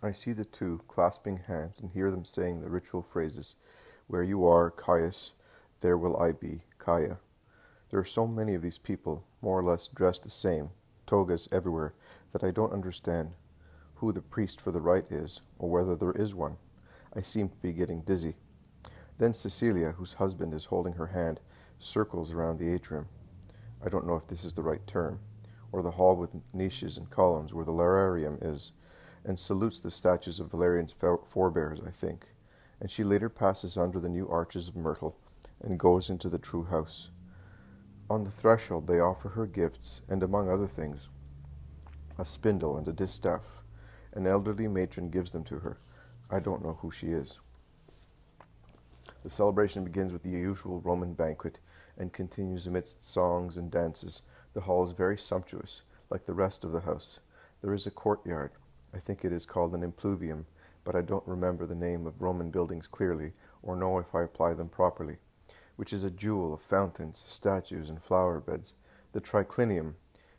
I see the two clasping hands and hear them saying the ritual phrases. Where you are, Caius, there will I be, Caia. There are so many of these people, more or less dressed the same, togas everywhere, that I don't understand who the priest for the rite is, or whether there is one. I seem to be getting dizzy. Then Cecilia, whose husband is holding her hand, circles around the atrium. I don't know if this is the right term, or the hall with niches and columns where the lararium is, and salutes the statues of Valerian's forebears, I think, and she later passes under the new arches of myrtle and goes into the true house. On the threshold they offer her gifts, and among other things, a spindle and a distaff. An elderly matron gives them to her. I don't know who she is. The celebration begins with the usual Roman banquet and continues amidst songs and dances. The hall is very sumptuous, like the rest of the house. There is a courtyard. I think it is called an impluvium, but I don't remember the name of Roman buildings clearly, or know if I apply them properly, which is a jewel of fountains, statues, and flower beds. The triclinium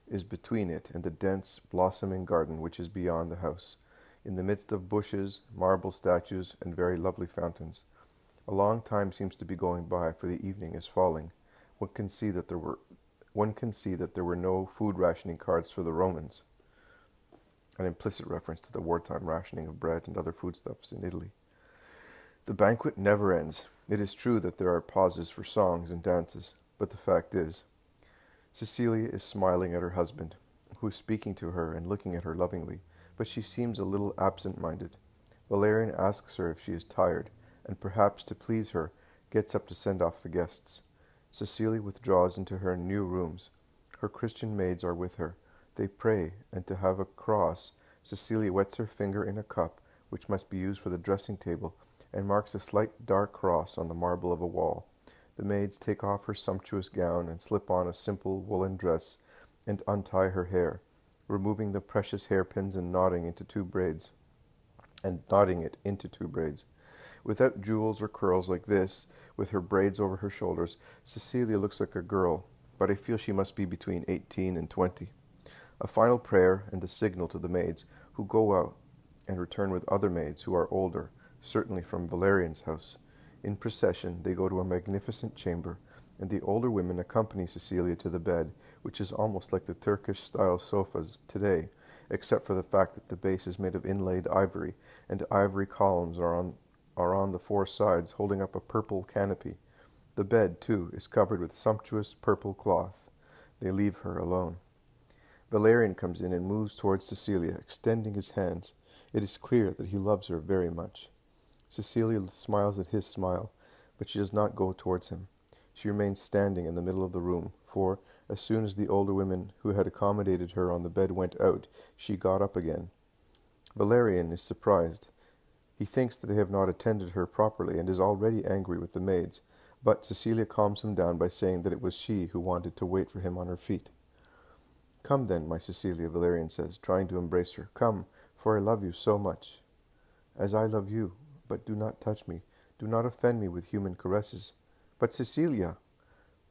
is between it and the dense, blossoming garden which is beyond the house, in the midst of bushes, marble statues, and very lovely fountains. A long time seems to be going by, for the evening is falling. One can see that there were no food rationing cards for the Romans, an implicit reference to the wartime rationing of bread and other foodstuffs in Italy. The banquet never ends. It is true that there are pauses for songs and dances, but the fact is, Cecilia is smiling at her husband, who is speaking to her and looking at her lovingly, but she seems a little absent-minded. Valerian asks her if she is tired, and perhaps to please her, gets up to send off the guests. Cecilia withdraws into her new rooms. Her Christian maids are with her. They pray, and to have a cross, Cecilia wets her finger in a cup, which must be used for the dressing table, and marks a slight dark cross on the marble of a wall. The maids take off her sumptuous gown and slip on a simple woolen dress and untie her hair, removing the precious hairpins and knotting it into two braids. Without jewels or curls like this, with her braids over her shoulders, Cecilia looks like a girl, but I feel she must be between 18 and 20. A final prayer and the signal to the maids, who go out and return with other maids who are older, certainly from Valerian's house. In procession, they go to a magnificent chamber, and the older women accompany Cecilia to the bed, which is almost like the Turkish-style sofas today, except for the fact that the base is made of inlaid ivory, and ivory columns are on the four sides, holding up a purple canopy. The bed, too, is covered with sumptuous purple cloth. They leave her alone. Valerian comes in and moves towards Cecilia, extending his hands. It is clear that he loves her very much. Cecilia smiles at his smile, but she does not go towards him. She remains standing in the middle of the room, for, as soon as the older women who had accommodated her on the bed went out, she got up again. Valerian is surprised. He thinks that they have not attended her properly, and is already angry with the maids, but Cecilia calms him down by saying that it was she who wanted to wait for him on her feet. "Come then, my Cecilia," Valerian says, trying to embrace her. "Come, for I love you so much." "As I love you. But do not touch me. Do not offend me with human caresses." "But Cecilia,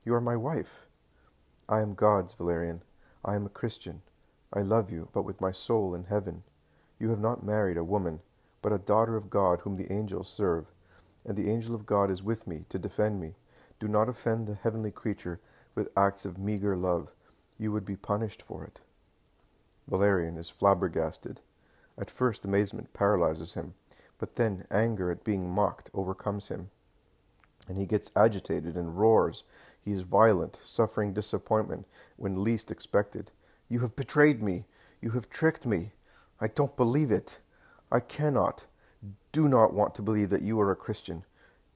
you are my wife." "I am God's, Valerian. I am a Christian. I love you, but with my soul in heaven. You have not married a woman, but a daughter of God whom the angels serve, and the angel of God is with me to defend me. Do not offend the heavenly creature with acts of meager love. You would be punished for it." Valerian is flabbergasted. At first amazement paralyzes him, but then anger at being mocked overcomes him, and he gets agitated and roars. He is violent, suffering disappointment when least expected. "You have betrayed me. You have tricked me. I don't believe it. I do not want to believe that you are a Christian.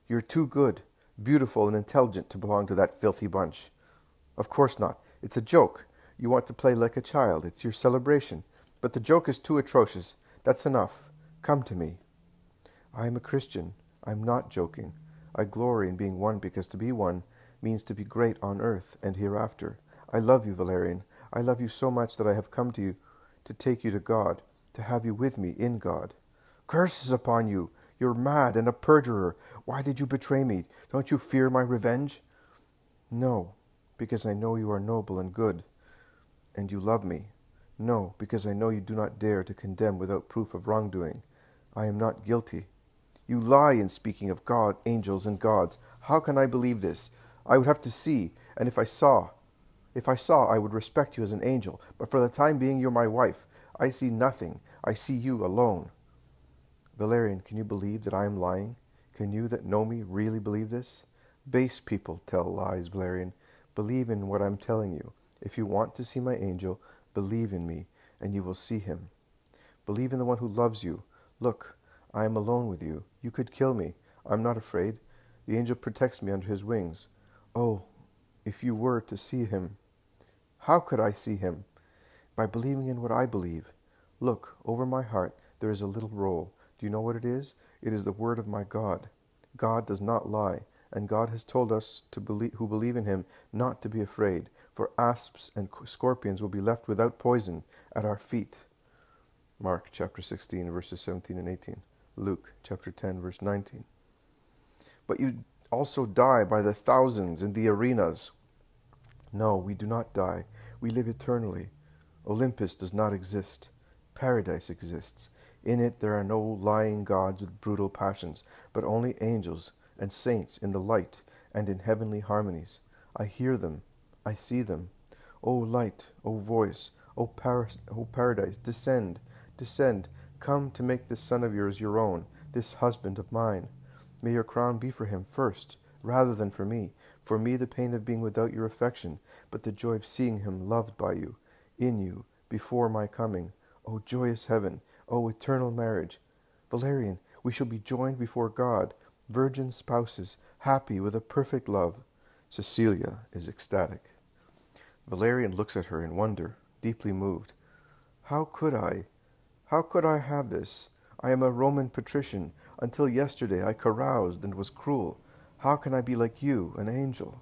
You're too good, beautiful, and intelligent to belong to that filthy bunch." "Of course not. It's a joke. You want to play like a child. It's your celebration. But the joke is too atrocious. That's enough. Come to me." "I am a Christian. I am not joking. I glory in being one because to be one means to be great on earth and hereafter. I love you, Valerian. I love you so much that I have come to you to take you to God, to have you with me in God." "Curses upon you! You're mad and a perjurer. Why did you betray me? Don't you fear my revenge?" "No, because I know you are noble and good, and you love me. No, because I know you do not dare to condemn without proof of wrongdoing. I am not guilty. You lie in speaking of God, angels, and gods. How can I believe this? I would have to see, and if I saw, I would respect you as an angel. But for the time being, you're my wife. I see nothing. I see you alone. Valerian, can you believe that I am lying? Can you that know me really believe this? Base people tell lies, Valerian. Believe in what I'm telling you. If you want to see my angel, believe in me, and you will see him. Believe in the one who loves you. Look, I am alone with you. You could kill me. I'm not afraid. The angel protects me under his wings. Oh, if you were to see him. How could I see him? By believing in what I believe. Look, over my heart there is a little roll. Do you know what it is? It is the word of my God. God does not lie, and God has told us who believe in him not to be afraid, for asps and scorpions will be left without poison at our feet. Mark chapter 16, verses 17 and 18. Luke chapter 10, verse 19. But you also die by the thousands in the arenas. No, we do not die. We live eternally. Olympus does not exist. Paradise exists. In it there are no lying gods with brutal passions, but only angels and saints in the light and in heavenly harmonies. I hear them. I see them. O light, O voice, O paradise, descend, descend. Come to make this son of yours your own, this husband of mine. May your crown be for him first, rather than for me the pain of being without your affection, but the joy of seeing him loved by you, in you, before my coming. O joyous heaven, O eternal marriage. Valerian, we shall be joined before God, virgin spouses, happy with a perfect love. Cecilia is ecstatic. Valerian looks at her in wonder, deeply moved. How could I have this? I am a Roman patrician. Until yesterday I caroused and was cruel. How can I be like you, an angel?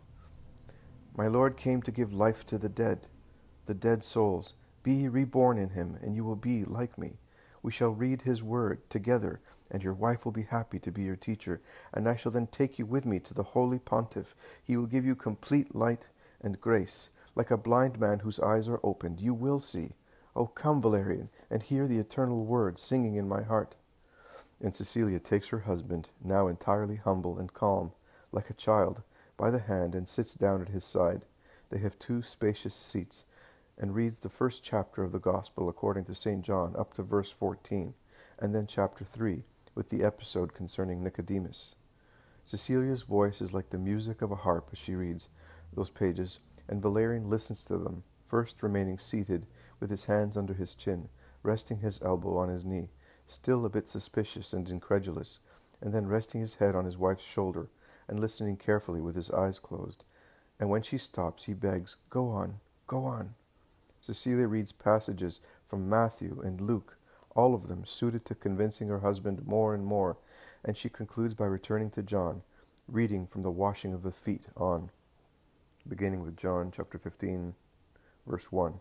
My Lord came to give life to the dead souls. Be reborn in him, and you will be like me. We shall read his word together, and your wife will be happy to be your teacher, and I shall then take you with me to the holy pontiff. He will give you complete light and grace. Like a blind man whose eyes are opened, you will see. Oh, come, Valerian, and hear the eternal word singing in my heart. And Cecilia takes her husband, now entirely humble and calm, like a child, by the hand and sits down at his side. They have 2 spacious seats, and reads the first chapter of the Gospel according to St. John up to verse 14, and then chapter 3, with the episode concerning Nicodemus. Cecilia's voice is like the music of a harp as she reads those pages, and Valerian listens to them, first remaining seated with his hands under his chin, resting his elbow on his knee, still a bit suspicious and incredulous, and then resting his head on his wife's shoulder and listening carefully with his eyes closed. And when she stops, he begs, "Go on, go on." Cecilia reads passages from Matthew and Luke, all of them suited to convincing her husband more and more, and she concludes by returning to John, reading from the washing of the feet on, beginning with John chapter 15, verse 1.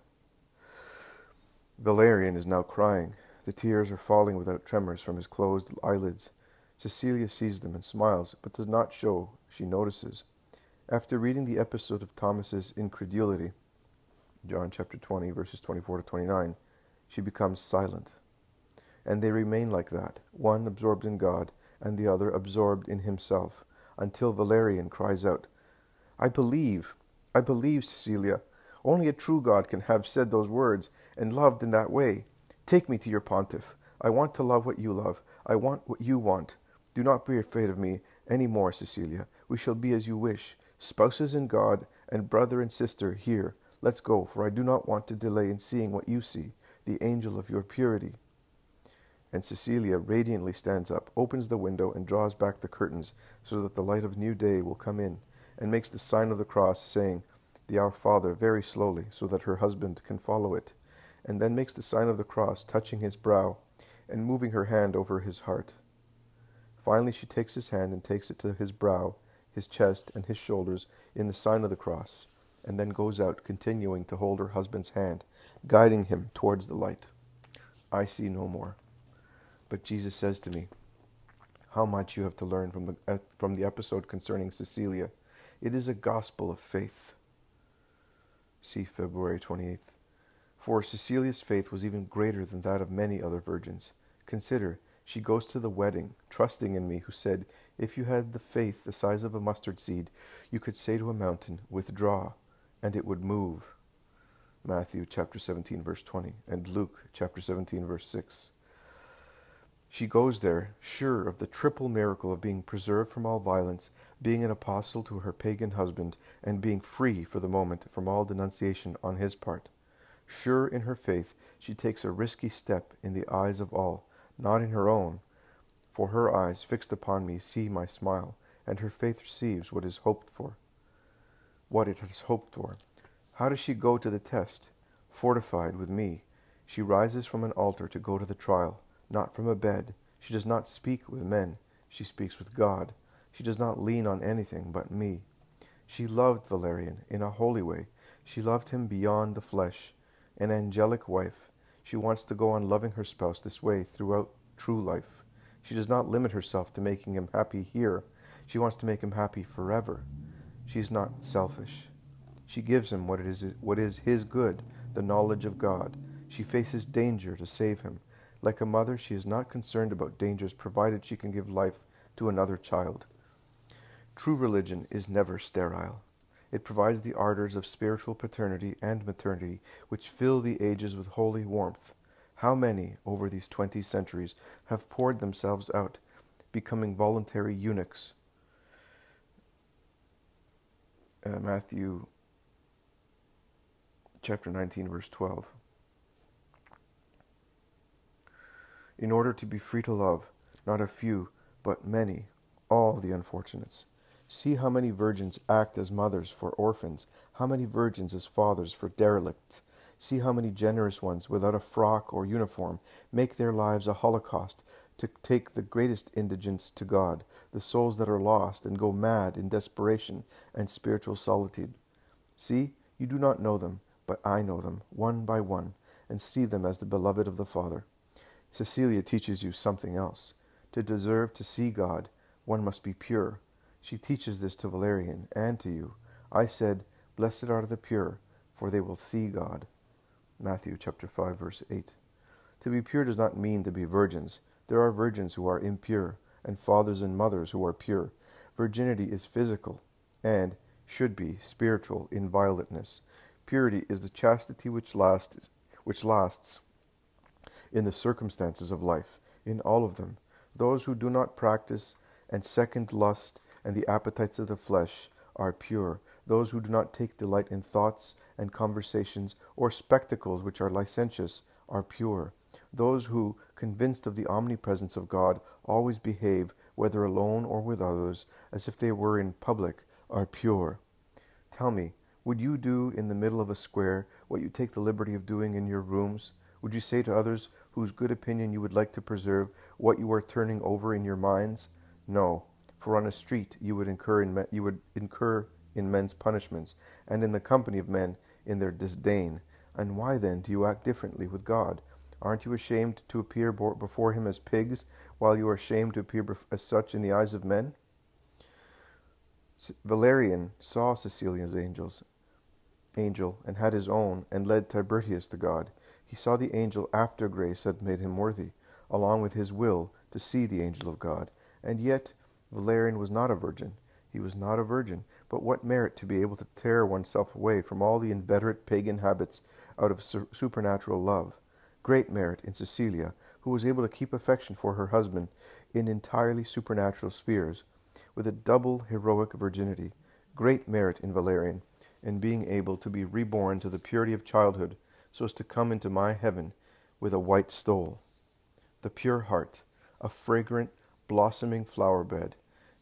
Valerian is now crying. The tears are falling without tremors from his closed eyelids. Cecilia sees them and smiles, but does not show she notices. After reading the episode of Thomas's incredulity, John chapter 20, verses 24 to 29, she becomes silent. And they remain like that, one absorbed in God, and the other absorbed in himself, until Valerian cries out, I believe, Cecilia. Only a true God can have said those words, and loved in that way. Take me to your pontiff. I want to love what you love. I want what you want. Do not be afraid of me any more, Cecilia. We shall be as you wish, spouses in God, and brother and sister here. Let's go, for I do not want to delay in seeing what you see, the angel of your purity. And Cecilia radiantly stands up, opens the window, and draws back the curtains, so that the light of new day will come in, and makes the sign of the cross, saying the Our Father very slowly, so that her husband can follow it, and then makes the sign of the cross, touching his brow, and moving her hand over his heart. Finally she takes his hand and takes it to his brow, his chest, and his shoulders in the sign of the cross, and then goes out, continuing to hold her husband's hand, guiding him towards the light. I see no more. But Jesus says to me, how much you have to learn from the episode concerning Cecilia. It is a gospel of faith. See February 28th. For Cecilia's faith was even greater than that of many other virgins. Consider, she goes to the wedding, trusting in me, who said, if you had the faith the size of a mustard seed, you could say to a mountain, withdraw, and it would move. Matthew chapter 17, verse 20, and Luke chapter 17, verse 6. She goes there, sure of the triple miracle of being preserved from all violence, being an apostle to her pagan husband, and being free for the moment from all denunciation on his part. Sure in her faith, she takes a risky step in the eyes of all, not in her own, for her eyes fixed upon me see my smile, and her faith receives what it has hoped for. How does she go to the test? Fortified with me. She rises from an altar to go to the trial, not from a bed. She does not speak with men. She speaks with God. She does not lean on anything but me. She loved Valerian in a holy way. She loved him beyond the flesh. An angelic wife. She wants to go on loving her spouse this way throughout true life. She does not limit herself to making him happy here. She wants to make him happy forever. She is not selfish. She gives him what is his good, the knowledge of God. She faces danger to save him. Like a mother, she is not concerned about dangers provided she can give life to another child. True religion is never sterile. It provides the ardors of spiritual paternity and maternity which fill the ages with holy warmth. How many, over these 20 centuries, have poured themselves out, becoming voluntary eunuchs? Matthew chapter 19, verse 12. In order to be free to love, not a few, but many, all the unfortunates. See how many virgins act as mothers for orphans, how many virgins as fathers for derelicts. See how many generous ones, without a frock or uniform, make their lives a holocaust to take the greatest indigents to God, the souls that are lost and go mad in desperation and spiritual solitude. See, you do not know them, but I know them, one by one, and see them as the beloved of the Father. Cecilia teaches you something else. To deserve to see God, one must be pure. She teaches this to Valerian and to you. I said, blessed are the pure, for they will see God. Matthew chapter 5, verse 8. To be pure does not mean to be virgins. There are virgins who are impure, and fathers and mothers who are pure. Virginity is physical, and should be spiritual inviolateness. Purity is the chastity which lasts in the circumstances of life, in all of them. Those who do not practice and second lust and the appetites of the flesh are pure. Those who do not take delight in thoughts and conversations or spectacles which are licentious are pure. Those who, convinced of the omnipresence of God, always behave, whether alone or with others, as if they were in public, are pure. Tell me, would you do in the middle of a square what you take the liberty of doing in your rooms? Would you say to others whose good opinion you would like to preserve what you are turning over in your minds? No, for on a street you would incur in men's punishments, and in the company of men in their disdain. And why then do you act differently with God? Aren't you ashamed to appear before him as pigs, while you are ashamed to appear as such in the eyes of men? Valerian saw Cecilia's angel, and had his own, and led Tibertius to God. He saw the angel after grace had made him worthy, along with his will, to see the angel of God. And yet Valerian was not a virgin. He was not a virgin, but what merit to be able to tear oneself away from all the inveterate pagan habits out of supernatural love. Great merit in Cecilia, who was able to keep affection for her husband in entirely supernatural spheres, with a double heroic virginity. Great merit in Valerian, in being able to be reborn to the purity of childhood, so as to come into my heaven with a white stole. The pure heart, a fragrant, blossoming flower bed,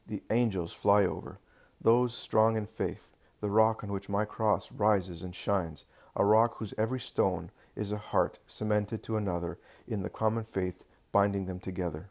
the angels fly over, those strong in faith, the rock on which my cross rises and shines, a rock whose every stone is a heart cemented to another in the common faith binding them together.